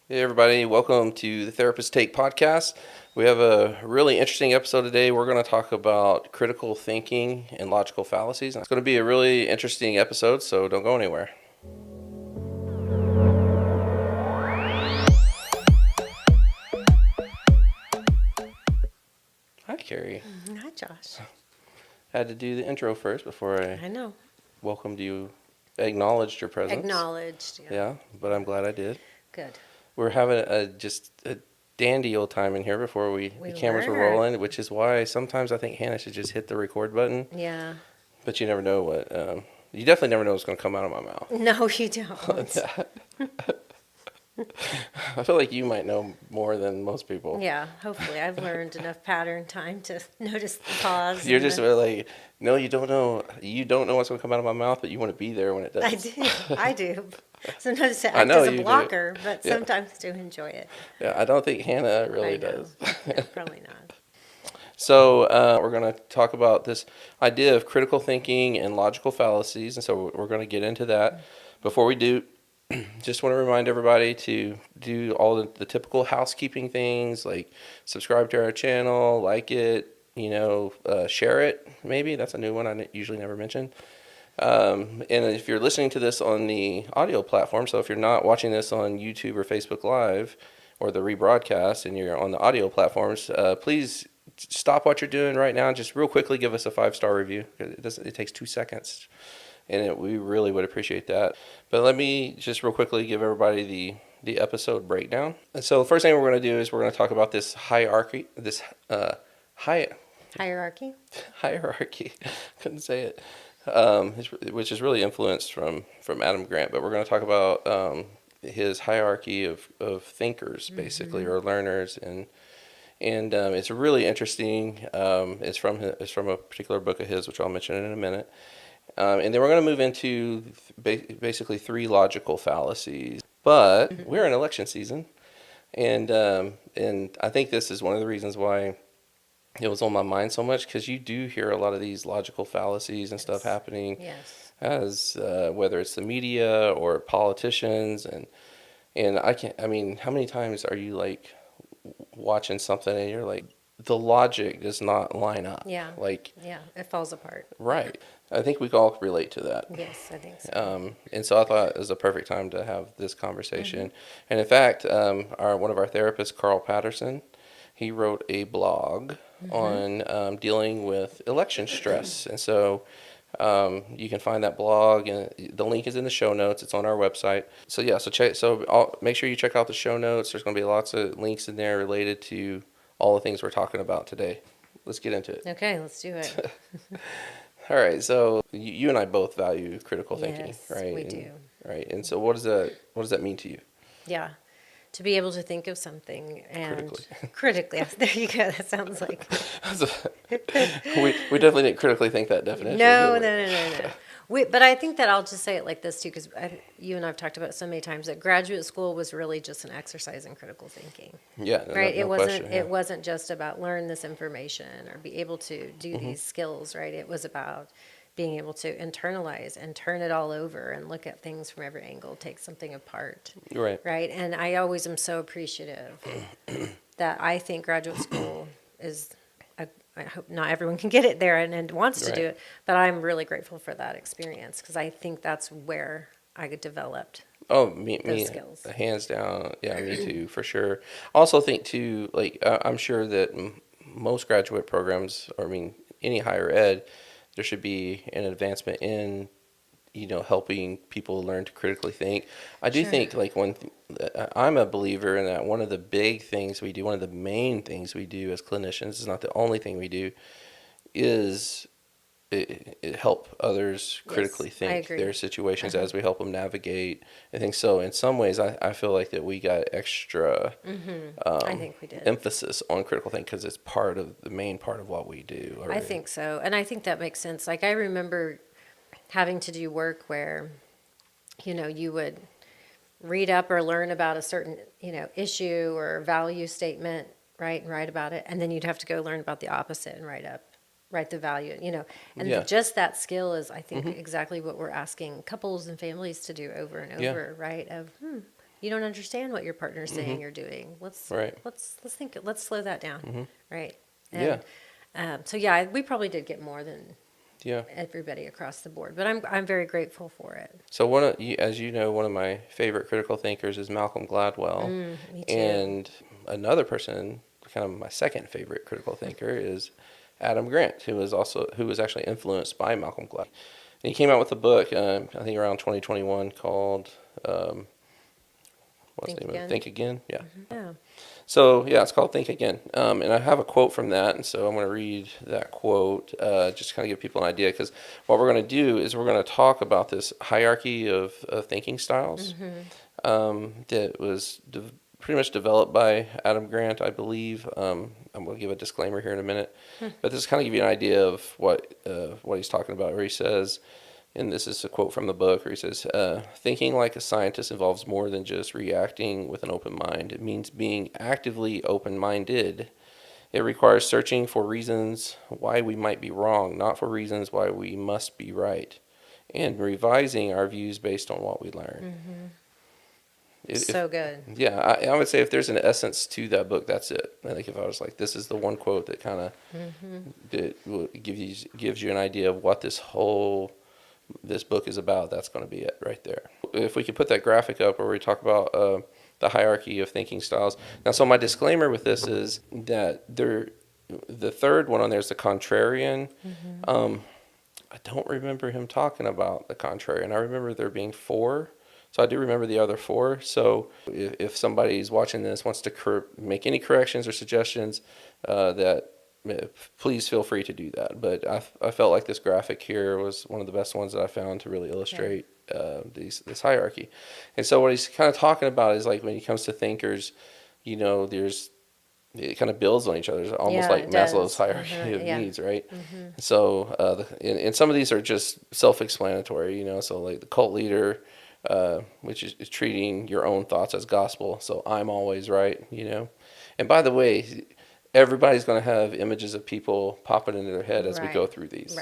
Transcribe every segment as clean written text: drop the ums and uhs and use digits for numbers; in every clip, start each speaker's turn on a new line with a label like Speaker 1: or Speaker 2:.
Speaker 1: Hey everybody, welcome to the Therapist Take podcast. We have a really interesting episode today. We're going to talk about critical thinking and logical fallacies. It's going to be a really interesting episode, so don't go anywhere. Hi Carrie.
Speaker 2: Hi, Josh.
Speaker 1: Had to do the intro first before I
Speaker 2: I know.
Speaker 1: welcomed you, acknowledged your presence.
Speaker 2: Acknowledged.
Speaker 1: Yeah, but I'm glad I did.
Speaker 2: Good.
Speaker 1: We're having just a dandy old time in here before the cameras were
Speaker 2: were.
Speaker 1: rolling, which is why sometimes I think Hannah should just hit the record button.
Speaker 2: Yeah.
Speaker 1: But you never know what. You definitely never know what's going to come out of my mouth.
Speaker 2: No, you don't.
Speaker 1: I feel like you might know more than most people.
Speaker 2: Yeah, hopefully. I've learned enough pattern time to notice the pause.
Speaker 1: You're just like, no, you don't know. You don't know what's going to come out of my mouth, but you want to be there when it does.
Speaker 2: I do. Sometimes it
Speaker 1: I
Speaker 2: acts
Speaker 1: know
Speaker 2: as a
Speaker 1: you do.
Speaker 2: blocker, but
Speaker 1: Yeah.
Speaker 2: sometimes do enjoy it.
Speaker 1: Yeah, I don't think Hannah really
Speaker 2: I know.
Speaker 1: does.
Speaker 2: No, probably not.
Speaker 1: So we're going to talk about this idea of critical thinking and logical fallacies, and so we're going to get into that. Before we do, just want to remind everybody to do all the typical housekeeping things, like subscribe to our channel, like it, share it. Maybe that's a new one I usually never mention. And if you're listening to this on the audio platform, so if you're not watching this on YouTube or Facebook Live or the rebroadcast and you're on the audio platforms, please stop what you're doing right now and just real quickly give us a 5-star review. It takes 2 seconds, and we really would appreciate that. But let me just real quickly give everybody the episode breakdown. And so the first thing we're going to do is we're going to talk about this hierarchy,
Speaker 2: Hierarchy?
Speaker 1: hierarchy. Couldn't say it. Which is really influenced from Adam Grant, but we're going to talk about his hierarchy of thinkers, basically, or learners, and it's really interesting. It's from a particular book of his, which I'll mention in a minute, and then we're going to move into basically 3 logical fallacies. But we're in election season, and I think this is one of the reasons why it was on my mind so much, because you do hear a lot of these logical fallacies and stuff happening,
Speaker 2: Yes.
Speaker 1: as whether it's the media or politicians, and I mean, how many times are you like watching something and you're like, the logic does not line up?
Speaker 2: Yeah.
Speaker 1: Like,
Speaker 2: Yeah, it falls apart.
Speaker 1: right. I think we can all relate to that.
Speaker 2: Yes, I think so.
Speaker 1: And so I thought it was a perfect time to have this conversation. And in fact, one of our therapists, Carl Patterson, he wrote a blog on dealing with election stress. And so you can find that blog, and the link is in the show notes. It's on our website. So yeah, make sure you check out the show notes. There's going to be lots of links in there related to all the things we're talking about today. Let's get into it.
Speaker 2: Okay, let's do it.
Speaker 1: All right, so you and I both value critical thinking,
Speaker 2: Yes,
Speaker 1: right?
Speaker 2: we do.
Speaker 1: Right, and so what does that mean to you?
Speaker 2: Yeah. To be able to think of something and
Speaker 1: Critically.
Speaker 2: critically. There you go. That sounds like.
Speaker 1: we definitely didn't critically think that definition.
Speaker 2: No,
Speaker 1: did we?
Speaker 2: no. But I think that I'll just say it like this too, because you and I have talked about it so many times that graduate school was really just an exercise in critical thinking,
Speaker 1: Yeah,
Speaker 2: right?
Speaker 1: no
Speaker 2: It wasn't.
Speaker 1: question, yeah.
Speaker 2: It wasn't just about learn this information or be able to do these skills, right? It was about being able to internalize and turn it all over and look at things from every angle, take something apart,
Speaker 1: Right.
Speaker 2: right? And I always am so appreciative that I think graduate school is. I hope not everyone can get it there and wants to do
Speaker 1: Right.
Speaker 2: it, but I'm really grateful for that experience because I think that's where I developed
Speaker 1: Oh, me,
Speaker 2: those skills.
Speaker 1: hands down. Yeah, me too, for sure. I also think too, like I'm sure that most graduate programs, or I mean, any higher ed, there should be an advancement in, helping people learn to critically think. I do
Speaker 2: Sure.
Speaker 1: think, like, I'm a believer in that one of the big things we do, one of the main things we do as clinicians, is not the only thing we do, is it help others critically
Speaker 2: Yes, I
Speaker 1: think
Speaker 2: agree.
Speaker 1: their situations as we help them navigate. I think so. In some ways, I feel like that we got extra
Speaker 2: I think we did.
Speaker 1: emphasis on critical thinking because it's the main part of what we do.
Speaker 2: I think so. And I think that makes sense. Like I remember having to do work where, you would read up or learn about a certain, issue or value statement, right, and write about it. And then you'd have to go learn about the opposite and write the value, and
Speaker 1: Yeah.
Speaker 2: just that skill is, I think, exactly what we're asking couples and families to do over and over, right? Of, You don't understand what your partner's saying or doing.
Speaker 1: Right.
Speaker 2: Let's think. Let's slow that down. Right.
Speaker 1: Yeah.
Speaker 2: So yeah, we probably did get more than
Speaker 1: Yeah.
Speaker 2: everybody across the board, but I'm very grateful for it.
Speaker 1: So as you know, one of my favorite critical thinkers is Malcolm Gladwell,
Speaker 2: Me too.
Speaker 1: and another person, kind of my second favorite critical thinker, is Adam Grant, who was actually influenced by Malcolm Gladwell. And he came out with a book, I think around 2021, called what's the name of it? Think Again. Yeah.
Speaker 2: Yeah.
Speaker 1: So yeah, it's called Think Again, and I have a quote from that, and so I'm going to read that quote, just to kind of give people an idea, because what we're going to do is we're going to talk about this hierarchy of thinking styles that was pretty much developed by Adam Grant, I believe. I'm going to give a disclaimer here in a minute, but this kind of give you an idea of what he's talking about, where he says. And this is a quote from the book where he says, thinking like a scientist involves more than just reacting with an open mind. It means being actively open-minded. It requires searching for reasons why we might be wrong, not for reasons why we must be right, and revising our views based on what we learn.
Speaker 2: So good.
Speaker 1: Yeah, I would say if there's an essence to that book, that's it. I think if I was like, this is the one quote that kind of gives you an idea of what this book is about, that's going to be it right there. If we could put that graphic up where we talk about the hierarchy of thinking styles. Now, so my disclaimer with this is that the third one on there is the contrarian. I don't remember him talking about the contrarian. I remember there being 4. So I do remember the other 4. So if somebody's watching this wants to make any corrections or suggestions, please feel free to do that. But I felt like this graphic here was one of the best ones that I found to really illustrate this hierarchy. And so what he's kind of talking about is like when it comes to thinkers, it kind of builds on each other. It's almost like Maslow's hierarchy of needs, right? So and some of these are just self-explanatory, so like the cult leader, which is treating your own thoughts as gospel. So I'm always right, And by the way, everybody's going to have images of people popping into their head as we go through these.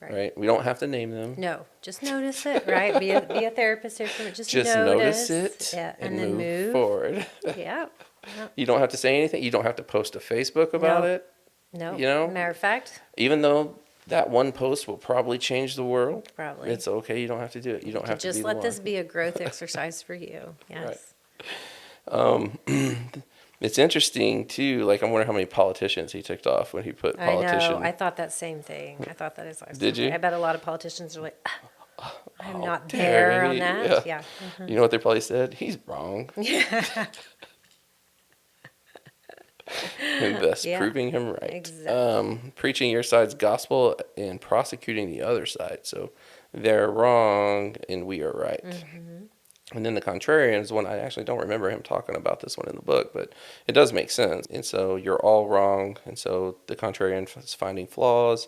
Speaker 1: Right. We don't have to name them.
Speaker 2: No, just notice it, right? Be a therapist here from it. Just
Speaker 1: notice it
Speaker 2: and then move
Speaker 1: forward.
Speaker 2: Yeah.
Speaker 1: You don't have to say anything. You don't have to post to Facebook about it.
Speaker 2: No.
Speaker 1: No.
Speaker 2: Matter of fact.
Speaker 1: Even though that one post will probably change the world.
Speaker 2: Probably.
Speaker 1: It's okay. You don't have to do it. You don't have to
Speaker 2: just
Speaker 1: be
Speaker 2: let
Speaker 1: the
Speaker 2: this
Speaker 1: one.
Speaker 2: be a growth exercise for you. Yes.
Speaker 1: Right. It's interesting too. Like I wonder how many politicians he ticked off when he put politician.
Speaker 2: I know. I thought that same thing. I thought that is.
Speaker 1: Did you?
Speaker 2: I bet a lot of politicians are like, I'm not
Speaker 1: dare
Speaker 2: there on
Speaker 1: he?
Speaker 2: that. Yeah.
Speaker 1: You know what they probably said? He's wrong. And thus proving him right.
Speaker 2: Exactly.
Speaker 1: Preaching your side's gospel and prosecuting the other side. So they're wrong and we are right. And then the contrarian is one I actually don't remember him talking about this one in the book, but it does make sense. And so you're all wrong. And so the contrarian is finding flaws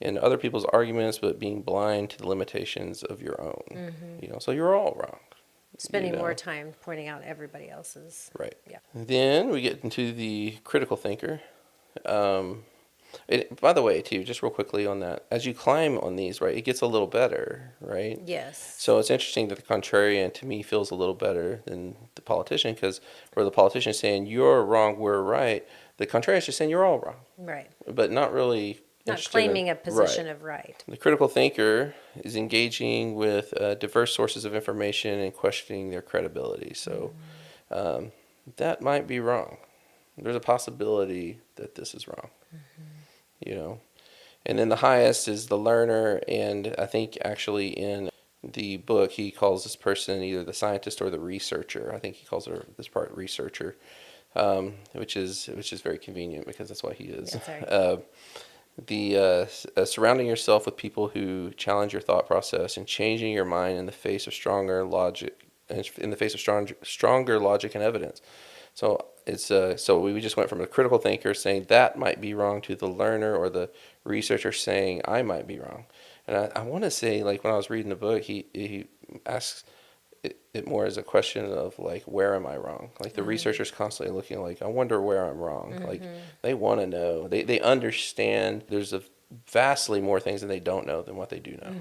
Speaker 1: in other people's arguments, but being blind to the limitations of your own. So you're all wrong.
Speaker 2: Spending more time pointing out everybody else's.
Speaker 1: Right.
Speaker 2: Yeah.
Speaker 1: Then we get into the critical thinker. By the way, too, just real quickly on that, as you climb on these, right, it gets a little better, right?
Speaker 2: Yes.
Speaker 1: So it's interesting that the contrarian, to me, feels a little better than the politician, because where the politician is saying, you're wrong, we're right, the contrarian is just saying, you're all wrong.
Speaker 2: Right.
Speaker 1: But not really...
Speaker 2: Not claiming a position of right.
Speaker 1: The critical thinker is engaging with diverse sources of information and questioning their credibility. So that might be wrong. There's a possibility that this is wrong. And then the highest is the learner, and I think actually in the book he calls this person either the scientist or the researcher. I think he calls this part researcher, which is very convenient because that's what he is. Surrounding yourself with people who challenge your thought process and changing your mind in the face of stronger logic and evidence. So it's so we just went from a critical thinker saying that might be wrong to the learner or the researcher saying I might be wrong. And I want to say, like, when I was reading the book, he asks it more as a question of like, where am I wrong? Like the researcher's constantly looking like, I wonder where I'm wrong. Like they want to know. They understand there's vastly more things that they don't know than what they do know.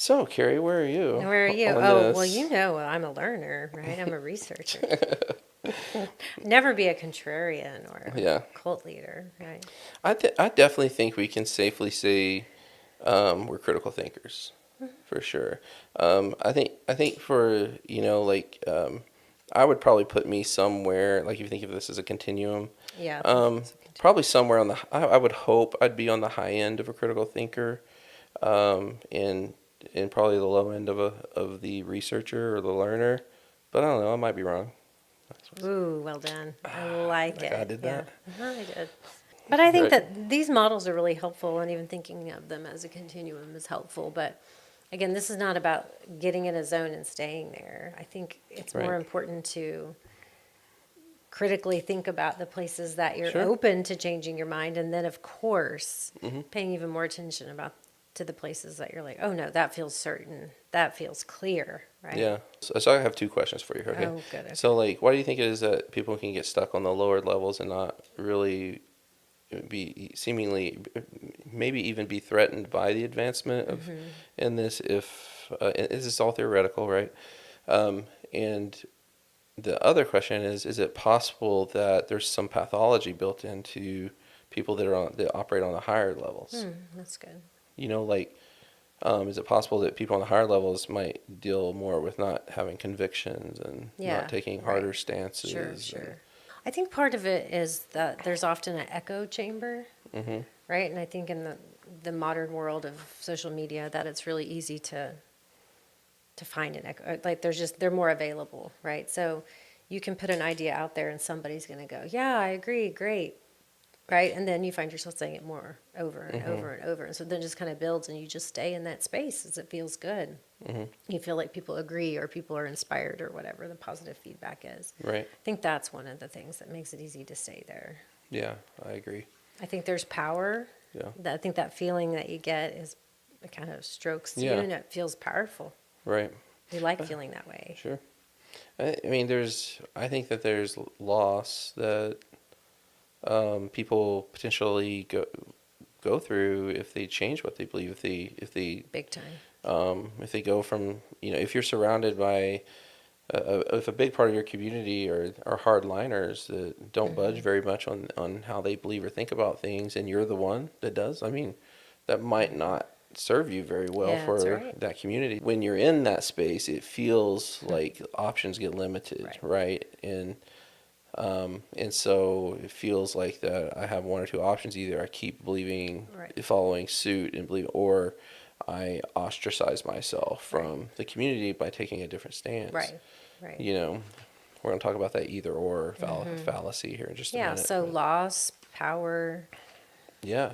Speaker 1: So, Carrie, where are you
Speaker 2: Where are you?
Speaker 1: on
Speaker 2: Oh, well,
Speaker 1: this?
Speaker 2: I'm a learner, right? I'm a researcher. Never be a contrarian or a
Speaker 1: Yeah,
Speaker 2: cult leader, right?
Speaker 1: I definitely think we can safely say we're critical thinkers, for sure. I think for I would probably put me somewhere, like if you think of this as a continuum,
Speaker 2: Yeah.
Speaker 1: um, probably somewhere on the. I would hope I'd be on the high end of a critical thinker, and probably the low end of the researcher or the learner, but I don't know. I might be wrong.
Speaker 2: Ooh, well done. I like
Speaker 1: Like I
Speaker 2: it.
Speaker 1: did
Speaker 2: Yeah,
Speaker 1: that,
Speaker 2: I did. But I think
Speaker 1: right?
Speaker 2: that these models are really helpful, and even thinking of them as a continuum is helpful. But again, this is not about getting in a zone and staying there. I think it's more
Speaker 1: Right.
Speaker 2: important to critically think about the places that you're
Speaker 1: Sure.
Speaker 2: open to changing your mind, and then of course
Speaker 1: Hmm.
Speaker 2: paying even more attention about to the places that you're like, oh no, that feels certain, that feels clear, right?
Speaker 1: Yeah. So I have two questions for you. Okay.
Speaker 2: Oh, good.
Speaker 1: So
Speaker 2: Okay.
Speaker 1: like, why do you think it is that people can get stuck on the lower levels and not really be seemingly maybe even be threatened by the advancement of in this? If is this all theoretical, right? And the other question is it possible that there's some pathology built into people that operate on the higher levels?
Speaker 2: That's good.
Speaker 1: Like, is it possible that people on the higher levels might deal more with not having convictions and not
Speaker 2: Yeah,
Speaker 1: taking
Speaker 2: right.
Speaker 1: harder
Speaker 2: Sure,
Speaker 1: stances?
Speaker 2: sure. I think part of it is that there's often an echo chamber,
Speaker 1: And,
Speaker 2: right? And I think in the modern world of social media, that it's really easy to find an echo. Like they're more available, right? So you can put an idea out there, and somebody's going to go, "Yeah, I agree, great," right? And then you find yourself saying it more over and over and over, and so then it just kind of builds, and you just stay in that space as it feels good. You feel like people agree or people are inspired or whatever the positive feedback is.
Speaker 1: right?
Speaker 2: I think that's one of the things that makes it easy to stay there.
Speaker 1: Yeah, I agree.
Speaker 2: I think there's power.
Speaker 1: Yeah,
Speaker 2: I think that feeling that you get is it kind of strokes you
Speaker 1: yeah,
Speaker 2: and it feels powerful.
Speaker 1: right.
Speaker 2: We like feeling that way.
Speaker 1: Sure. I mean, I think that there's loss that people potentially go through if they change what they believe.
Speaker 2: Big time.
Speaker 1: If they go from, if you're surrounded by, if a big part of your community are hardliners that don't budge very much on how they believe or think about things, and you're the one that does, I mean, that might not serve you very well
Speaker 2: Yeah, that's
Speaker 1: for
Speaker 2: right.
Speaker 1: that community. When you're in that space, it feels like options get limited,
Speaker 2: Right.
Speaker 1: right? And so it feels like that I have one or two options. Either I keep believing,
Speaker 2: Right.
Speaker 1: following suit and believe, or I ostracize myself from the community by taking a different stance.
Speaker 2: Right. Right.
Speaker 1: We're going to talk about that either or fallacy here in just a
Speaker 2: Yeah,
Speaker 1: minute.
Speaker 2: so
Speaker 1: But
Speaker 2: loss, power,
Speaker 1: yeah,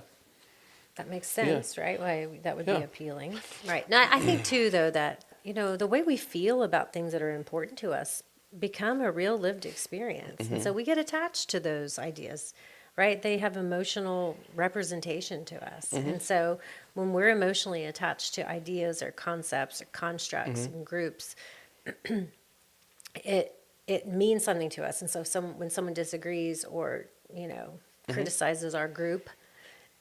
Speaker 2: that makes
Speaker 1: yeah,
Speaker 2: sense, right? Why that would be
Speaker 1: yeah.
Speaker 2: appealing. Right. Now, I think too, though, that, the way we feel about things that are important to us become a real lived experience. And so we get attached to those ideas, right? They have emotional representation to us. And so when we're emotionally attached to ideas or concepts or constructs and groups, it means something to us. And so when someone disagrees or, criticizes our group,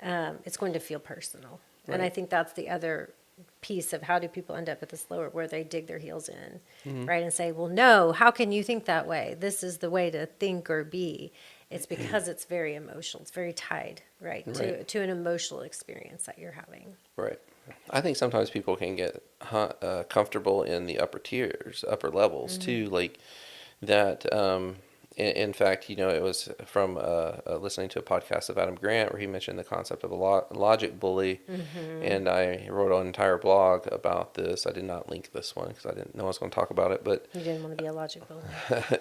Speaker 2: it's going to feel personal. And I
Speaker 1: Right.
Speaker 2: think that's the other piece of how do people end up at this lower where they dig their heels in, right? And say, well, no, how can you think that way? This is the way to think or be. It's because it's very emotional. It's very tied, right,
Speaker 1: Right.
Speaker 2: to an emotional experience that you're having.
Speaker 1: Right. I think sometimes people can get comfortable in the upper tiers, upper levels too, like that. In fact, it was from listening to a podcast of Adam Grant where he mentioned the concept of a logic bully, and I wrote an entire blog about this. I did not link this one because I didn't know I was going to talk about it, but
Speaker 2: You didn't want to be a logic bully.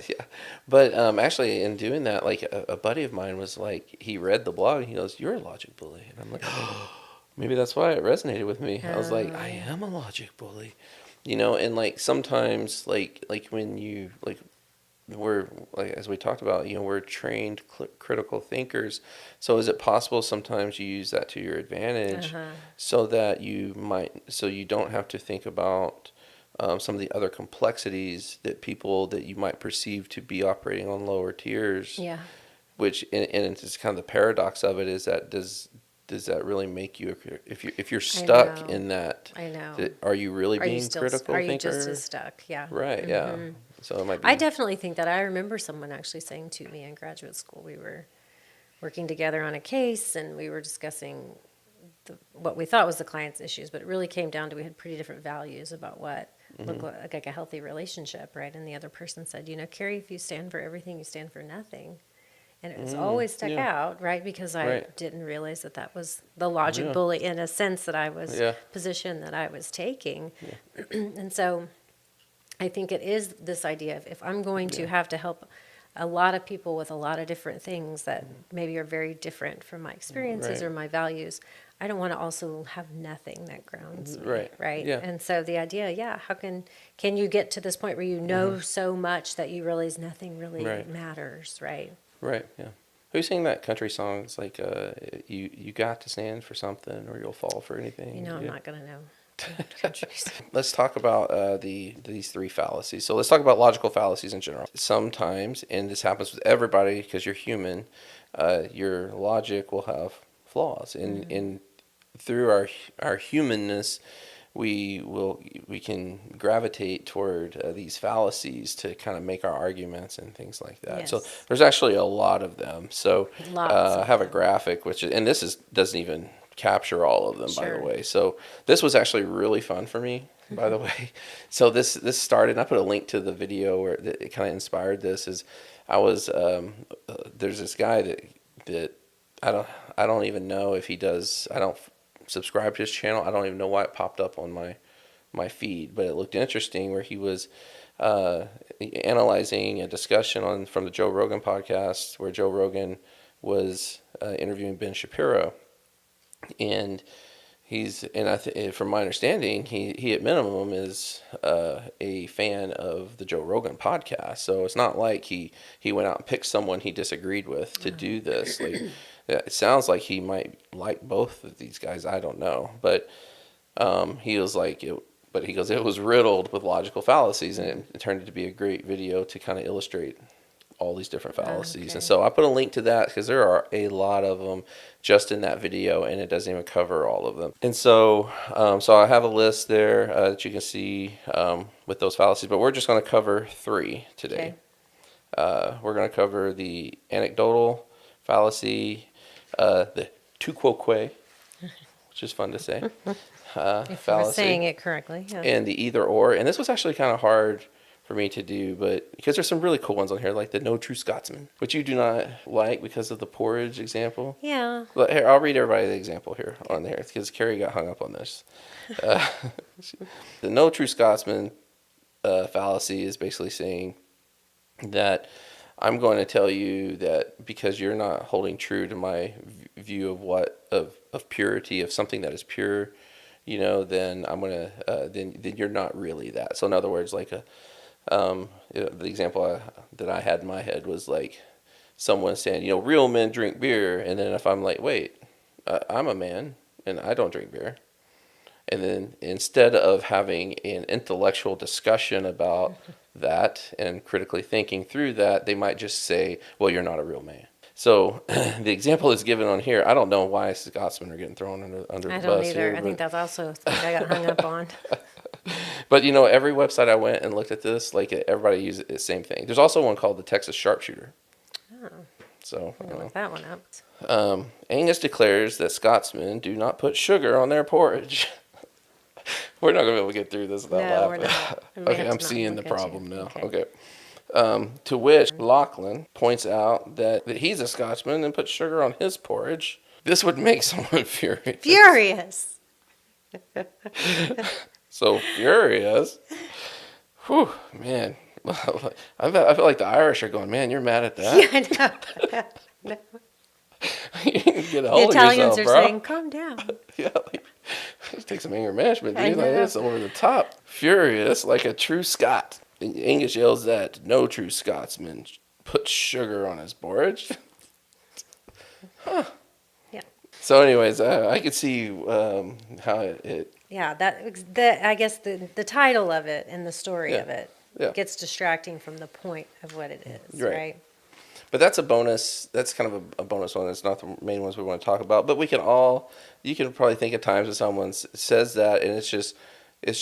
Speaker 1: yeah. But actually, in doing that, like a buddy of mine was like, he read the blog and he goes, "You're a logic bully," and I'm like, "Oh, maybe that's why it resonated with me." I was like, "I am a logic bully," and like sometimes, like when you like we're like as we talked about, we're trained critical thinkers. So is it possible sometimes you use that to your advantage, so that so you don't have to think about some of the other complexities that people that you might perceive to be operating on lower tiers,
Speaker 2: Yeah.
Speaker 1: which and it's kind of the paradox of it is that does that really make you if you're
Speaker 2: I
Speaker 1: stuck
Speaker 2: know.
Speaker 1: in that?
Speaker 2: I know.
Speaker 1: Are you really
Speaker 2: Are you
Speaker 1: being
Speaker 2: still?
Speaker 1: critical
Speaker 2: Are you
Speaker 1: thinker?
Speaker 2: just as stuck? Yeah.
Speaker 1: Right. Yeah. So it might be.
Speaker 2: I definitely think that. I remember someone actually saying to me in graduate school, we were working together on a case and we were discussing what we thought was the client's issues, but it really came down to we had pretty different values about what looked like a healthy relationship, right? And the other person said, Carrie, if you stand for everything, you stand for nothing. And it was always stuck out, right? Because I didn't realize that was the logic bully in a sense that I was position that I was taking. And so I think it is this idea of if I'm going to have to help a lot of people with a lot of different things that maybe are very different from my experiences or my values, I don't want to also have nothing that grounds me, right?
Speaker 1: Yeah.
Speaker 2: And so the idea, how can you get to this point where you know so much that you realize nothing really matters, right?
Speaker 1: Right. Yeah. Who sang that country song? It's like you got to stand for something or you'll fall for anything.
Speaker 2: I'm not gonna know. Countries.
Speaker 1: Let's talk about these three fallacies. So let's talk about logical fallacies in general. Sometimes, and this happens with everybody because you're human, your logic will have flaws, and through our humanness, we can gravitate toward these fallacies to kind of make our arguments and things like that.
Speaker 2: Yes.
Speaker 1: So there's actually a lot of them. So
Speaker 2: Lots
Speaker 1: I have a graphic and this doesn't even capture all of them, by the
Speaker 2: Sure.
Speaker 1: way. So this was actually really fun for me, by the way. So this started, and I put a link to the video where it kind of inspired this. Is I was there's this guy that I don't even know if he does. I don't subscribe to his channel. I don't even know why it popped up on my feed, but it looked interesting where he was analyzing a discussion from the Joe Rogan podcast where Joe Rogan was interviewing Ben Shapiro. And from my understanding, he at minimum is a fan of the Joe Rogan podcast. So it's not like he went out and picked someone he disagreed with to do this. Like, it sounds like he might like both of these guys. I don't know, but he was like, but he goes, it was riddled with logical fallacies, and it turned out to be a great video to kind of illustrate all these different fallacies.
Speaker 2: Okay.
Speaker 1: And so I put a link to that because there are a lot of them just in that video, and it doesn't even cover all of them. And so so I have a list there that you can see with those fallacies, but we're just going to cover 3 today.
Speaker 2: Okay.
Speaker 1: We're going to cover the anecdotal fallacy, the tu quoque, which is fun to say,
Speaker 2: If
Speaker 1: fallacy,
Speaker 2: we're saying it correctly. Yeah.
Speaker 1: and the either or. And this was actually kind of hard for me to do, but because there's some really cool ones on here, like the no true Scotsman, which you do not like because of the porridge example.
Speaker 2: Yeah.
Speaker 1: But here, I'll read everybody the example here on there because Carrie got hung up on this. The no true Scotsman fallacy is basically saying that I'm going to tell you that because you're not holding true to my view of purity, of something that is pure, then I'm gonna then you're not really that. So in other words, like the example that I had in my head was like someone saying, real men drink beer, and then if I'm like, wait, I'm a man and I don't drink beer, and then instead of having an intellectual discussion about that and critically thinking through that, they might just say, well, you're not a real man. So the example is given on here. I don't know why Scotsmen are getting thrown under the bus here.
Speaker 2: I don't either. I think that's also something I got hung up on.
Speaker 1: But every website I went and looked at this, like everybody uses the same thing. There's also one called the Texas Sharpshooter.
Speaker 2: Oh.
Speaker 1: So
Speaker 2: I'm gonna look that one up.
Speaker 1: Angus declares that Scotsmen do not put sugar on their porridge. We're not going to be able to get through this without laughing.
Speaker 2: We're not.
Speaker 1: Okay, I'm seeing the problem now. Okay. To which Lachlan points out that he's a Scotsman and puts sugar on his porridge. This would make someone furious.
Speaker 2: Furious.
Speaker 1: So furious. Whew, man. I feel like the Irish are going, man, you're mad at that?
Speaker 2: Yeah, I know.
Speaker 1: You can get a
Speaker 2: The
Speaker 1: hold of
Speaker 2: Italians
Speaker 1: yourself,
Speaker 2: are
Speaker 1: bro.
Speaker 2: saying, calm down.
Speaker 1: Yeah, take some anger management,
Speaker 2: I
Speaker 1: dude. Like,
Speaker 2: know.
Speaker 1: it's over the top. Furious like a true Scot. Angus yells that no true Scotsman puts sugar on his porridge. Huh.
Speaker 2: Yeah.
Speaker 1: So anyways, I could see how it
Speaker 2: Yeah, I guess the title of it and the story of it gets distracting from the point of what it is,
Speaker 1: Right.
Speaker 2: right?
Speaker 1: But that's a bonus. That's kind of a bonus one. It's not the main ones we want to talk about. But you can probably think of times when someone says that, and it's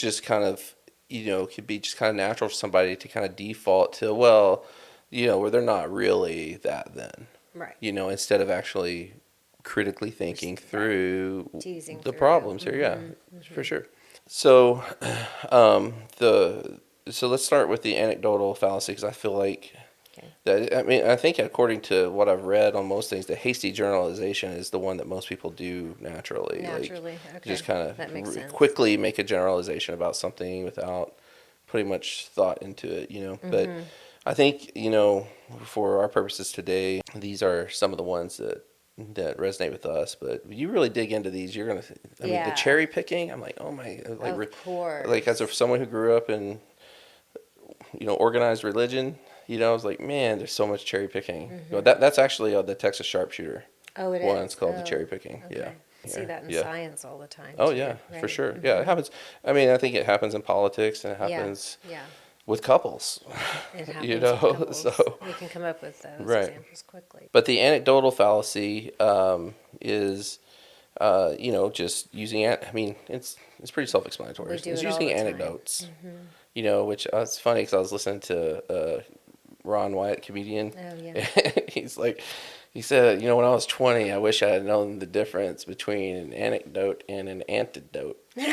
Speaker 1: just kind of, could be just kind of natural for somebody to kind of default to, well, where they're not really that then.
Speaker 2: Right.
Speaker 1: Instead of actually critically thinking through
Speaker 2: Teasing
Speaker 1: the
Speaker 2: through.
Speaker 1: problems here. Yeah, for sure. So, so let's start with the anecdotal fallacy, because I feel like that. I mean, I think according to what I've read on most things, the hasty generalization is the one that most people do naturally.
Speaker 2: Naturally,
Speaker 1: like,
Speaker 2: okay.
Speaker 1: Just kind
Speaker 2: That makes sense.
Speaker 1: quickly make a generalization about something without putting much thought into it. But I think for our purposes today, these are some of the ones that resonate with us. But you really dig into these, you're gonna. I mean, the cherry picking. I'm like, oh my, like,
Speaker 2: Of course.
Speaker 1: like as someone who grew up in organized religion. I was like, man, there's so much cherry picking. That's actually the Texas sharpshooter.
Speaker 2: Oh, it
Speaker 1: one.
Speaker 2: is?
Speaker 1: It's called the
Speaker 2: Oh,
Speaker 1: cherry picking.
Speaker 2: okay.
Speaker 1: Yeah.
Speaker 2: I see that in
Speaker 1: Yeah.
Speaker 2: science all the time.
Speaker 1: Oh
Speaker 2: too,
Speaker 1: yeah, for
Speaker 2: right?
Speaker 1: sure. Yeah, it happens. I mean, I think it happens in politics, and it happens
Speaker 2: Yeah.
Speaker 1: with couples.
Speaker 2: It happens with couples.
Speaker 1: So
Speaker 2: We can come up with those
Speaker 1: Right.
Speaker 2: examples quickly.
Speaker 1: but the anecdotal fallacy is, just using. I mean, it's pretty self-explanatory.
Speaker 2: We do
Speaker 1: It's
Speaker 2: it all
Speaker 1: using
Speaker 2: the time.
Speaker 1: anecdotes. Which it's funny because I was listening to Ron Wyatt, comedian.
Speaker 2: Oh, yeah.
Speaker 1: He said, when I was 20, I wish I had known the difference between an anecdote and an antidote. He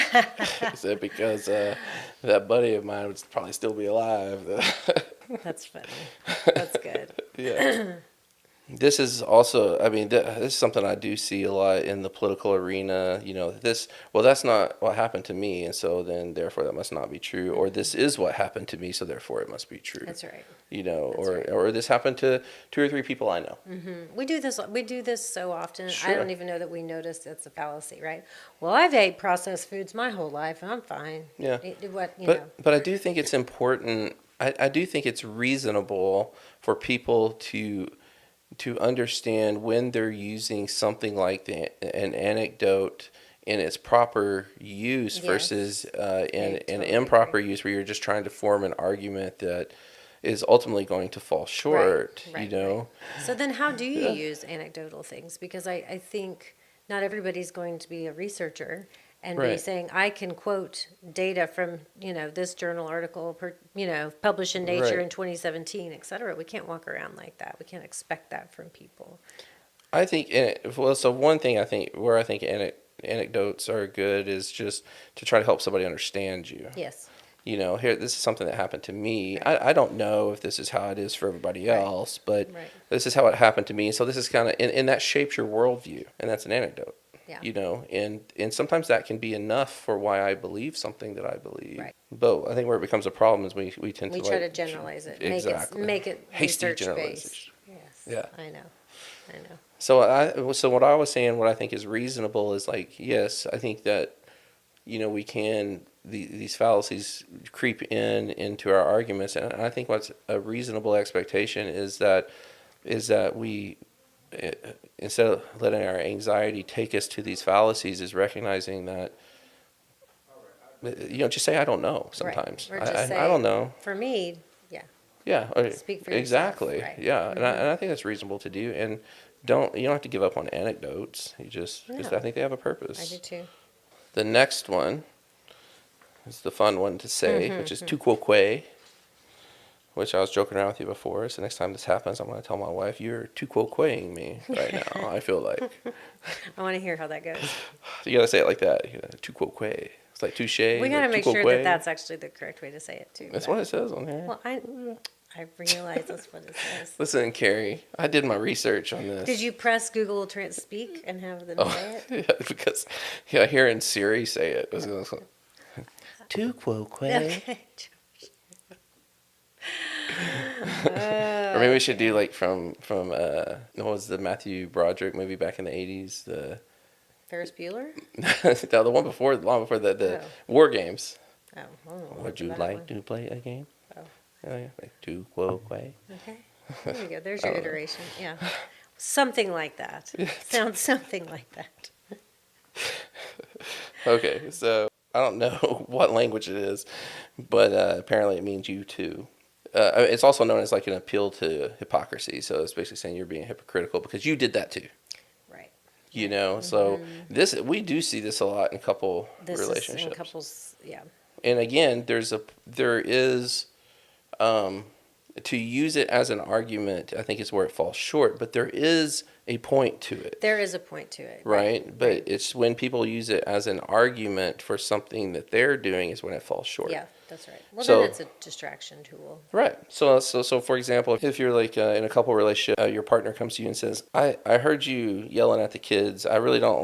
Speaker 1: said, because that buddy of mine would probably still be alive.
Speaker 2: That's funny. That's good.
Speaker 1: Yeah. This is also, I mean, this is something I do see a lot in the political arena. That's not what happened to me, and so then therefore that must not be true. Or this is what happened to me, so therefore it must be true.
Speaker 2: That's right.
Speaker 1: Or this happened to 2 or 3 people I know.
Speaker 2: We do this so often.
Speaker 1: Sure.
Speaker 2: I don't even know that we notice it's a fallacy, right? Well, I've ate processed foods my whole life, and I'm fine.
Speaker 1: Yeah.
Speaker 2: But
Speaker 1: I do think it's important. I do think it's reasonable for people to understand when they're using something like an anecdote in its proper use
Speaker 2: Yes.
Speaker 1: versus in an
Speaker 2: totally
Speaker 1: improper
Speaker 2: agree.
Speaker 1: use where you're just trying to form an argument that is ultimately going to fall short.
Speaker 2: Right. So then how do you use anecdotal things? Because I think not everybody's going to be a researcher and be
Speaker 1: Right.
Speaker 2: saying, I can quote data from, this journal article, published in Nature
Speaker 1: Right.
Speaker 2: in 2017, et cetera. We can't walk around like that. We can't expect that from people.
Speaker 1: I think, so one thing I think anecdotes are good is just to try to help somebody understand you.
Speaker 2: Yes.
Speaker 1: Here, this is something that happened to me. I don't know if this is how it is for everybody else, but
Speaker 2: Right.
Speaker 1: this is how it happened to me. So this is kind of, and that shapes your worldview, and that's an anecdote.
Speaker 2: Yeah.
Speaker 1: And sometimes that can be enough for why I believe something that I believe.
Speaker 2: Right.
Speaker 1: But I think where it becomes a problem is we tend
Speaker 2: We
Speaker 1: to
Speaker 2: try to generalize it.
Speaker 1: Exactly.
Speaker 2: Make it
Speaker 1: Hasty
Speaker 2: research based.
Speaker 1: generalization.
Speaker 2: Yes.
Speaker 1: Yeah.
Speaker 2: I know.
Speaker 1: So what I was saying, what I think is reasonable is yes, I think that, we can, these fallacies creep into our arguments. And I think what's a reasonable expectation is that we, instead of letting our anxiety take us to these fallacies, is recognizing that, just say, I don't know sometimes.
Speaker 2: Right. Or just
Speaker 1: I don't know.
Speaker 2: For me, yeah.
Speaker 1: Yeah.
Speaker 2: Speak for
Speaker 1: exactly.
Speaker 2: yourself. Right.
Speaker 1: Yeah. And I think that's reasonable to do. And you don't have to give up on anecdotes. Just I think they have a purpose.
Speaker 2: I do too.
Speaker 1: The next one is the fun one to say, which is tu quoque, which I was joking around with you before. So next time this happens, I'm going to tell my wife, you're tu quoqueing me right now, I feel like.
Speaker 2: I want to hear how that goes.
Speaker 1: You got to say it like that. Tu quoque. It's like touche.
Speaker 2: We got to
Speaker 1: like
Speaker 2: make
Speaker 1: tu
Speaker 2: sure
Speaker 1: quoque.
Speaker 2: that that's actually the correct way to say it too.
Speaker 1: That's what it says on here.
Speaker 2: Well, I realize that's what it says.
Speaker 1: Listen, Carrie, I did my research on this.
Speaker 2: Did you press Google Speak and have them say it?
Speaker 1: Yeah, because hearing Siri say it was tu quoque.
Speaker 2: Okay.
Speaker 1: Or maybe we should do like from what was the Matthew Broderick movie back in the 80s? The
Speaker 2: Ferris Bueller?
Speaker 1: no, the one before the
Speaker 2: Oh.
Speaker 1: War Games.
Speaker 2: Oh, I don't know
Speaker 1: Would you
Speaker 2: that
Speaker 1: like
Speaker 2: one.
Speaker 1: to play a game?
Speaker 2: Oh.
Speaker 1: Yeah, like tu quoque.
Speaker 2: Okay. There you go. There's your iteration. Yeah. Something like that. Sounds something like that.
Speaker 1: Okay, so I don't know what language it is, but apparently it means you too. it's also known as like an appeal to hypocrisy. So it's basically saying you're being hypocritical because you did that too.
Speaker 2: Right.
Speaker 1: So we do see this a lot in couple
Speaker 2: This
Speaker 1: relationships.
Speaker 2: is in couples, yeah.
Speaker 1: And again, there is to use it as an argument, I think is where it falls short, but there is a point to it.
Speaker 2: There is a point to it.
Speaker 1: Right? But it's when people use it as an argument for something that they're doing is when it falls short.
Speaker 2: Yeah, that's right. Well,
Speaker 1: So-
Speaker 2: then it's a distraction tool.
Speaker 1: Right. So for example, if you're like in a couple relationship, your partner comes to you and says, I heard you yelling at the kids. I really don't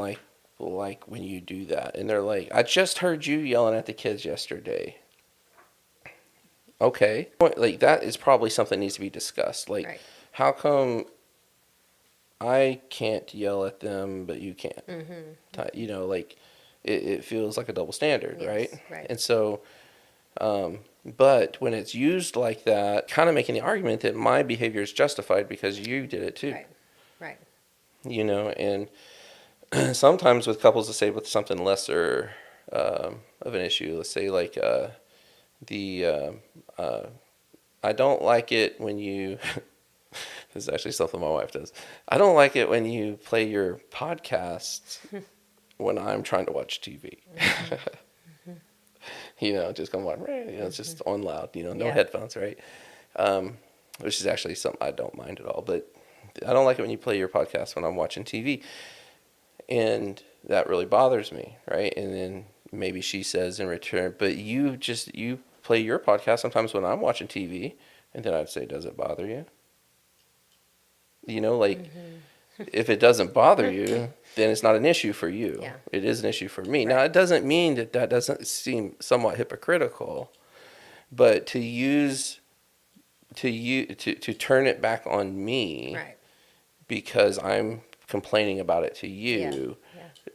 Speaker 1: like when you do that. And they're like, I just heard you yelling at the kids yesterday. Okay. Like that is probably something that needs to be discussed. Like,
Speaker 2: Right.
Speaker 1: how come I can't yell at them, but you can? Like it feels like a double standard,
Speaker 2: Yes,
Speaker 1: right?
Speaker 2: right.
Speaker 1: And so, but when it's used like that, kind of making the argument that my behavior is justified because you did it too.
Speaker 2: Right.
Speaker 1: And sometimes with couples, let's say with something lesser of an issue, let's say like I don't like it when you. This is actually something my wife does. I don't like it when you play your podcasts when I'm trying to watch TV. Just come on, it's just on loud, no headphones, right? Which is actually something I don't mind at all. But I don't like it when you play your podcast when I'm watching TV. And that really bothers me, right? And then maybe she says in return, but you play your podcast sometimes when I'm watching TV. And then I'd say, does it bother you? If it doesn't bother you, then it's not an issue for you.
Speaker 2: Yeah.
Speaker 1: It is an issue for me.
Speaker 2: Right.
Speaker 1: Now, it doesn't mean that doesn't seem somewhat hypocritical, but to turn it back on me
Speaker 2: Right.
Speaker 1: because I'm complaining about it to you,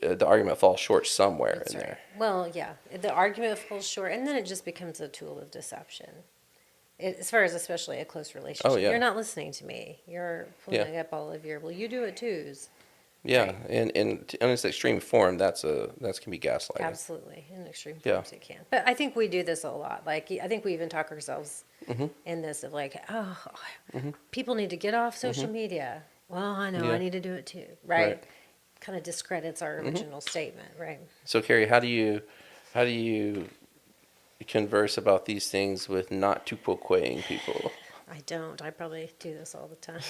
Speaker 1: the argument falls short somewhere
Speaker 2: That's
Speaker 1: in
Speaker 2: right.
Speaker 1: there.
Speaker 2: Well, yeah, the argument falls short, and then it just becomes a tool of deception. As far as especially a close relationship.
Speaker 1: Oh, yeah.
Speaker 2: You're not listening to me. You're pulling up all of your, well, you do it too.
Speaker 1: Yeah,
Speaker 2: Right.
Speaker 1: and in its extreme form, that can be gaslighting.
Speaker 2: Absolutely. In extreme
Speaker 1: Yeah.
Speaker 2: forms, it can. But I think we do this a lot. Like, I think we even talk ourselves in this of like, people need to get off social media. Well, I know,
Speaker 1: Yeah.
Speaker 2: I need to do it too. Right?
Speaker 1: Right.
Speaker 2: Kind of discredits our original statement, right?
Speaker 1: So, Carrie, how do you converse about these things with not too quoqueing people?
Speaker 2: I don't. I probably do this all the time.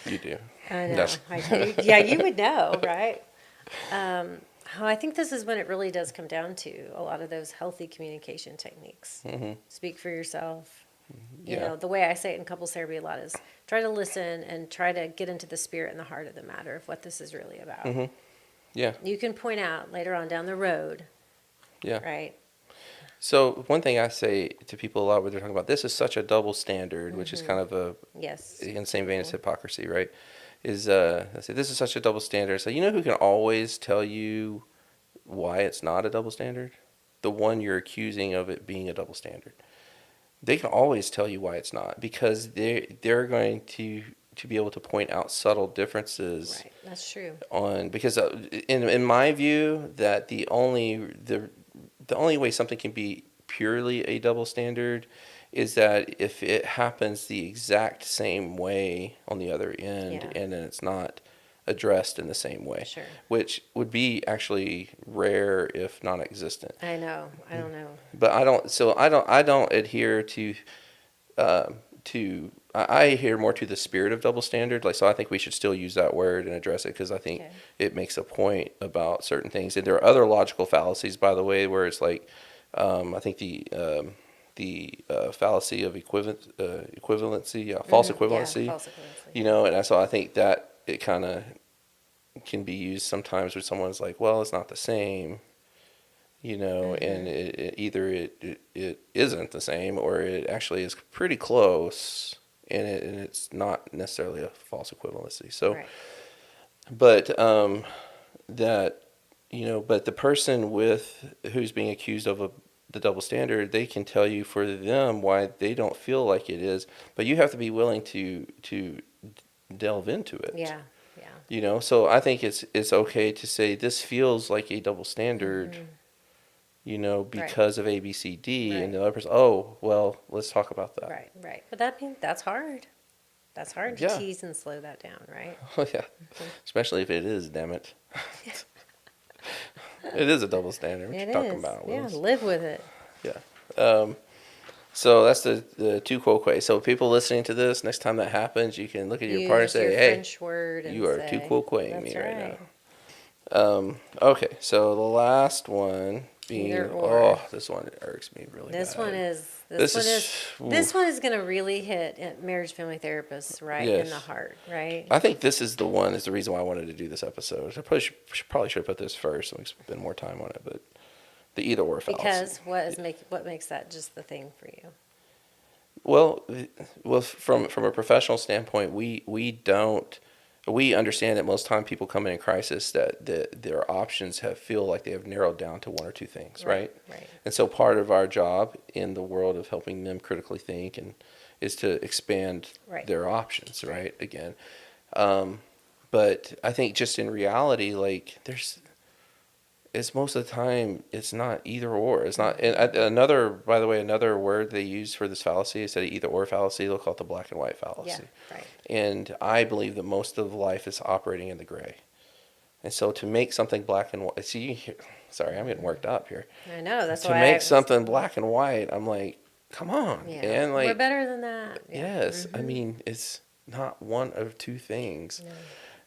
Speaker 1: You do.
Speaker 2: I know.
Speaker 1: That's-
Speaker 2: I do. Yeah, you would know, right? I think this is when it really does come down to a lot of those healthy communication techniques. Speak for yourself. You
Speaker 1: Yeah.
Speaker 2: know, the way I say it in couples therapy a lot is try to listen and try to get into the spirit and the heart of the matter of what this is really about.
Speaker 1: Yeah.
Speaker 2: You can point out later on down the road,
Speaker 1: Yeah.
Speaker 2: right?
Speaker 1: So one thing I say to people a lot when they're talking about this is such a double standard, which is kind of
Speaker 2: Yes.
Speaker 1: in the same vein as hypocrisy, right? Is I say this is such a double standard. So who can always tell you why it's not a double standard? The one you're accusing of it being a double standard. They can always tell you why it's not because they're going to be able to point out subtle differences.
Speaker 2: Right. That's true.
Speaker 1: Because in my view that the only way something can be purely a double standard is that if it happens the exact same way on the other end and then it's not addressed in the same way,
Speaker 2: Sure.
Speaker 1: which would be actually rare if non-existent.
Speaker 2: I know. I don't know.
Speaker 1: But I don't adhere to I adhere more to the spirit of double standard. So I think we should still use that word and address it because I think it makes a point about certain things. And there are other logical fallacies, by the way, where it's like I think the fallacy of equivalency, false equivalency.
Speaker 2: Yeah, false equivalency.
Speaker 1: And so I think that it kind of can be used sometimes where someone's like, well, it's not the same. And it isn't the same, or it actually is pretty close, and it's not necessarily a false equivalency. So,
Speaker 2: Right.
Speaker 1: but but the person who's being accused of the double standard, they can tell you for them why they don't feel like it is, but you have to be willing to delve into it.
Speaker 2: Yeah.
Speaker 1: So I think it's okay to say this feels like a double standard. because of A, B, C, D,
Speaker 2: Right.
Speaker 1: and the other person, oh, well, let's talk about that.
Speaker 2: Right. But that's hard. That's hard to
Speaker 1: Yeah.
Speaker 2: tease and slow that down, right?
Speaker 1: Oh, yeah. Especially if it is, damn it. It is a double standard. What
Speaker 2: It
Speaker 1: you talking
Speaker 2: is.
Speaker 1: about,
Speaker 2: Yeah,
Speaker 1: Willis?
Speaker 2: live with it.
Speaker 1: Yeah. So that's the two quoque. So people listening to this, next time that happens, you can look at your partner and
Speaker 2: Use your
Speaker 1: say, hey,
Speaker 2: French word and
Speaker 1: you are two
Speaker 2: say,
Speaker 1: quoqueing
Speaker 2: that's
Speaker 1: me right
Speaker 2: right.
Speaker 1: now. Okay, so the last one being,
Speaker 2: Either or.
Speaker 1: this one irks me really
Speaker 2: This
Speaker 1: bad.
Speaker 2: one is
Speaker 1: This
Speaker 2: this one
Speaker 1: is-
Speaker 2: is this one is going to really hit marriage family therapists right in the
Speaker 1: Yes.
Speaker 2: heart, right?
Speaker 1: I think this is the reason why I wanted to do this episode. I probably should have put this first so we spend more time on it, but the either or fallacy.
Speaker 2: Because what makes that just the thing for you?
Speaker 1: Well, from a professional standpoint, we understand that most time people come in crisis that their options feel like they have narrowed down to one or two things, right?
Speaker 2: Right.
Speaker 1: And so part of our job in the world of helping them critically think is to expand their options, right? Again, but I think just in reality, like it's most of the time it's not either or. It's not. And by the way, another word they use for this fallacy is that either or fallacy. They'll call it the black and white fallacy.
Speaker 2: Yeah, right.
Speaker 1: And I believe that most of life is operating in the gray. And so to make something black and white, sorry, I'm getting worked up here.
Speaker 2: I know, that's
Speaker 1: To
Speaker 2: why
Speaker 1: make something black and white, I'm like, come on,
Speaker 2: yeah.
Speaker 1: man. Like,
Speaker 2: we're better than that. Yeah.
Speaker 1: yes, I mean, it's not one of two things. No.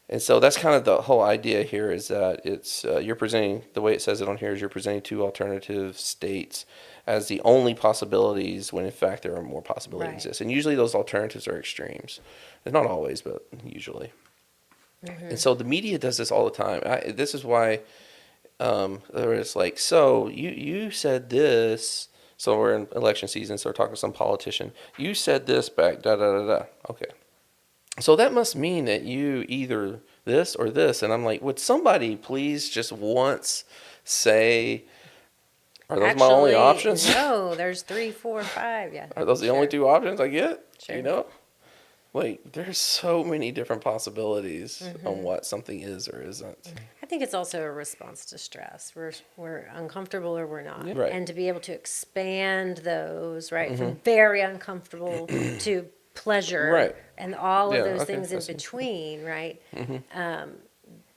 Speaker 1: And so that's kind of the whole idea here is that it's you're presenting, the way it says it on here is you're presenting two alternative states as the only possibilities when in fact there are more possibilities exist. And usually those alternatives are extremes. It's not always, but usually. Mm-hmm. And so the media does this all the time. This is why it's like, so you said this, so we're in election season, so we're talking to some politician. You said this back, da-da-da-da. Okay. So that must mean that you either this or this. And I'm like, would somebody please just once say, are those my only options?
Speaker 2: No, there's 3, 4, 5. Yeah.
Speaker 1: Are those the only two options I get?
Speaker 2: Sure.
Speaker 1: Like, there's so many different possibilities on what something is or isn't.
Speaker 2: I think it's also a response to stress. We're uncomfortable or we're not.
Speaker 1: Yeah. Right.
Speaker 2: And to be able to expand those, right, from very uncomfortable to pleasure,
Speaker 1: right,
Speaker 2: and all of those things in between, right?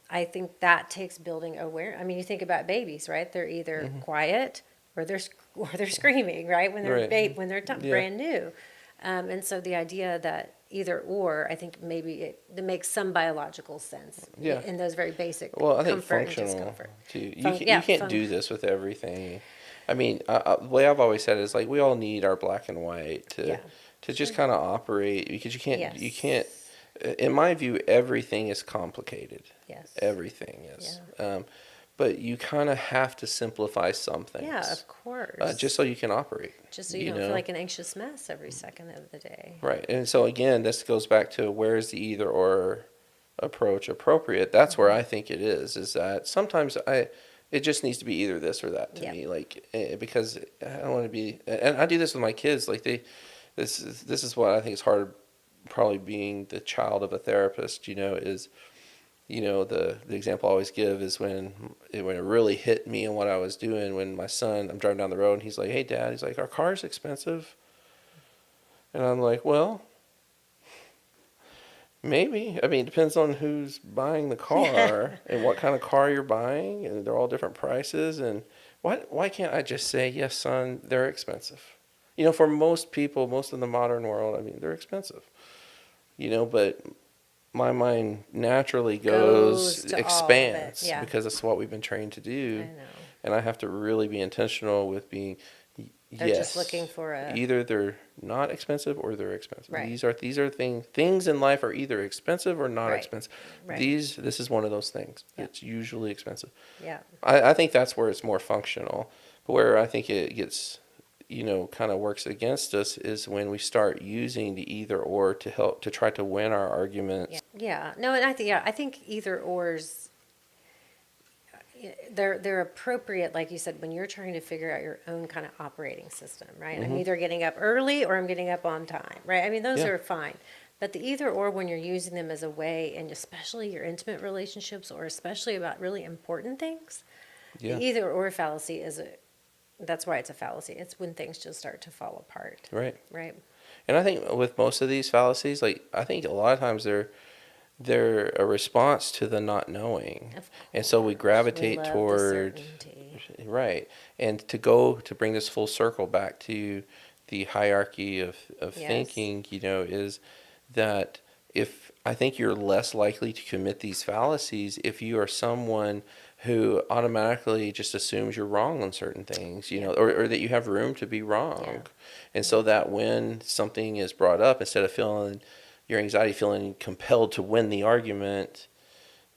Speaker 2: I think that takes building awareness. I mean, you think about babies, right? They're either quiet or they're screaming, right? When they're brand new, and so the idea that either or, I think maybe it makes some biological sense.
Speaker 1: Yeah.
Speaker 2: In those very basic.
Speaker 1: Well, I think
Speaker 2: comfort and
Speaker 1: functional
Speaker 2: discomfort.
Speaker 1: too. You can't do this with everything. I mean, the way I've always said it is like we all need our black and white to just kind of operate, because you can't, in my view, everything is complicated.
Speaker 2: Yes.
Speaker 1: Everything is.
Speaker 2: Yeah.
Speaker 1: But you kind of have to simplify some things.
Speaker 2: Yeah, of course.
Speaker 1: Just so you can operate.
Speaker 2: Just so you don't feel like an anxious mess every second of the day.
Speaker 1: Right. And so again, this goes back to where is the either or approach appropriate. That's where I think it is that sometimes it just needs to be either this or that to me. Like, because I don't want to be, and I do this with my kids. Like this is what I think is hard, probably being the child of a therapist, is, the example I always give is when it really hit me and what I was doing when my son, I'm driving down the road and he's like, hey dad, he's like, are cars expensive? And I'm like, well, maybe. I mean, it depends on who's buying the car and what kind of car you're buying, and they're all different prices. And why can't I just say, yes, son, they're expensive? For most people, most of the modern world, I mean, they're expensive. But my mind naturally expands because that's what we've been trained to do.
Speaker 2: I know.
Speaker 1: And I have to really be intentional with being,
Speaker 2: they're just looking for
Speaker 1: either they're not expensive or they're expensive.
Speaker 2: Right.
Speaker 1: These are things in life are either expensive or not expensive.
Speaker 2: Right.
Speaker 1: This is one of those things. Yeah. It's usually expensive.
Speaker 2: Yeah.
Speaker 1: I think that's where it's more functional. But where I think it gets, kind of works against us is when we start using the either or to help to try to win our arguments.
Speaker 2: Yeah. No, and I think either ors, they're appropriate, like you said, when you're trying to figure out your own kind of operating system, right? I'm either getting up early or I'm getting up on time, right? I mean, those are fine. But the either or, when you're using them as a way, and especially your intimate relationships or especially about really important things, the either or fallacy that's why it's a fallacy. It's when things just start to fall apart.
Speaker 1: Right.
Speaker 2: Right.
Speaker 1: And I think with most of these fallacies, like I think a lot of times they're a response to the not knowing, and so we gravitate
Speaker 2: We love
Speaker 1: toward
Speaker 2: the certainty.
Speaker 1: right. And to bring this full circle back to the hierarchy of
Speaker 2: Yes.
Speaker 1: thinking, is that if I think you're less likely to commit these fallacies if you are someone who automatically just assumes you're wrong on certain things, or that you have room to be wrong.
Speaker 2: Yeah.
Speaker 1: And so that when something is brought up, instead of feeling your anxiety, feeling compelled to win the argument,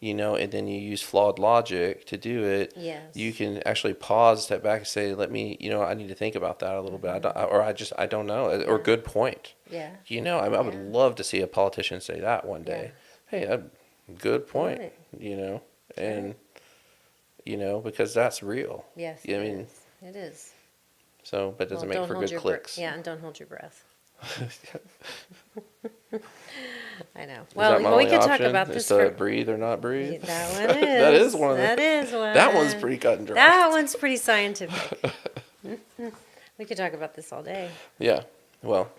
Speaker 1: and then you use flawed logic to do it,
Speaker 2: Yes.
Speaker 1: you can actually pause, step back, and say, "Let me, I need to think about that a little bit, I don't know, or good point."
Speaker 2: Yeah.
Speaker 1: I would love to see a politician say that one day. Hey, good point.
Speaker 2: Right.
Speaker 1: And because that's real.
Speaker 2: Yes.
Speaker 1: I mean,
Speaker 2: it is.
Speaker 1: so, but it doesn't
Speaker 2: Well,
Speaker 1: make for good clicks.
Speaker 2: Yeah, and don't hold your breath. I know.
Speaker 1: Is
Speaker 2: Well,
Speaker 1: that my
Speaker 2: we
Speaker 1: only
Speaker 2: could talk
Speaker 1: option?
Speaker 2: about
Speaker 1: Is
Speaker 2: this
Speaker 1: to
Speaker 2: for
Speaker 1: breathe or not breathe.
Speaker 2: that one is.
Speaker 1: That is one of the.
Speaker 2: That is one.
Speaker 1: That one's pretty cut and dry.
Speaker 2: That one's pretty scientific. We could talk about this all day.
Speaker 1: Yeah. Well,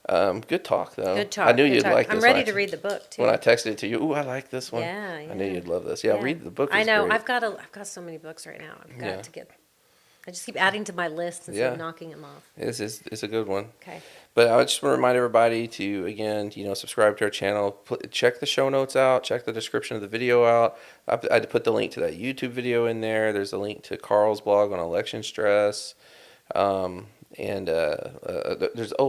Speaker 1: good talk though.
Speaker 2: Good talk.
Speaker 1: I knew
Speaker 2: good
Speaker 1: you'd
Speaker 2: talk.
Speaker 1: like this.
Speaker 2: I'm ready to read the book too.
Speaker 1: When I texted it to you, ooh, I like this one.
Speaker 2: Yeah,
Speaker 1: I knew
Speaker 2: yeah.
Speaker 1: you'd love this. Yeah, read the book.
Speaker 2: I know.
Speaker 1: Great.
Speaker 2: I've got so many books right now. I've got
Speaker 1: Yeah.
Speaker 2: to get. I just keep adding to my list instead of knocking them off.
Speaker 1: It's a good one.
Speaker 2: Okay.
Speaker 1: But I just want to remind everybody to, again, subscribe to our channel. Check the show notes out. Check the description of the video out. I put the link to that YouTube video in there. There's a link to Carl's blog on election stress. There's,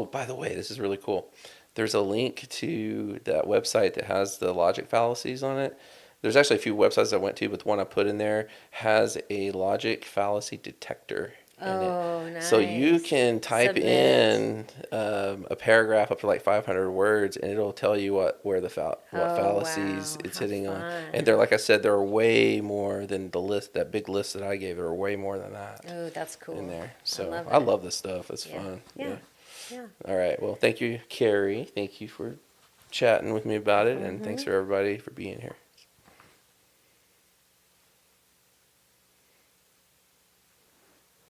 Speaker 1: by the way, this is really cool. There's a link to that website that has the logic fallacies on it. There's actually a few websites I went to, but the one I put in there has a logic fallacy detector in it.
Speaker 2: Nice.
Speaker 1: So you can type
Speaker 2: Submit.
Speaker 1: in a paragraph up to like 500 words, and it'll tell you what fallacies
Speaker 2: wow.
Speaker 1: it's
Speaker 2: How
Speaker 1: hitting on.
Speaker 2: fun.
Speaker 1: And they're, like I said, there are way more than the list, that big list that I gave. There are way more than that
Speaker 2: Oh, that's cool.
Speaker 1: in there. So
Speaker 2: I
Speaker 1: I
Speaker 2: love
Speaker 1: love this stuff. It's
Speaker 2: Yeah.
Speaker 1: fun.
Speaker 2: Yeah. Yeah.
Speaker 1: All right. Well, thank you, Carrie. Thank you for chatting with me about it, and thanks for everybody for being here.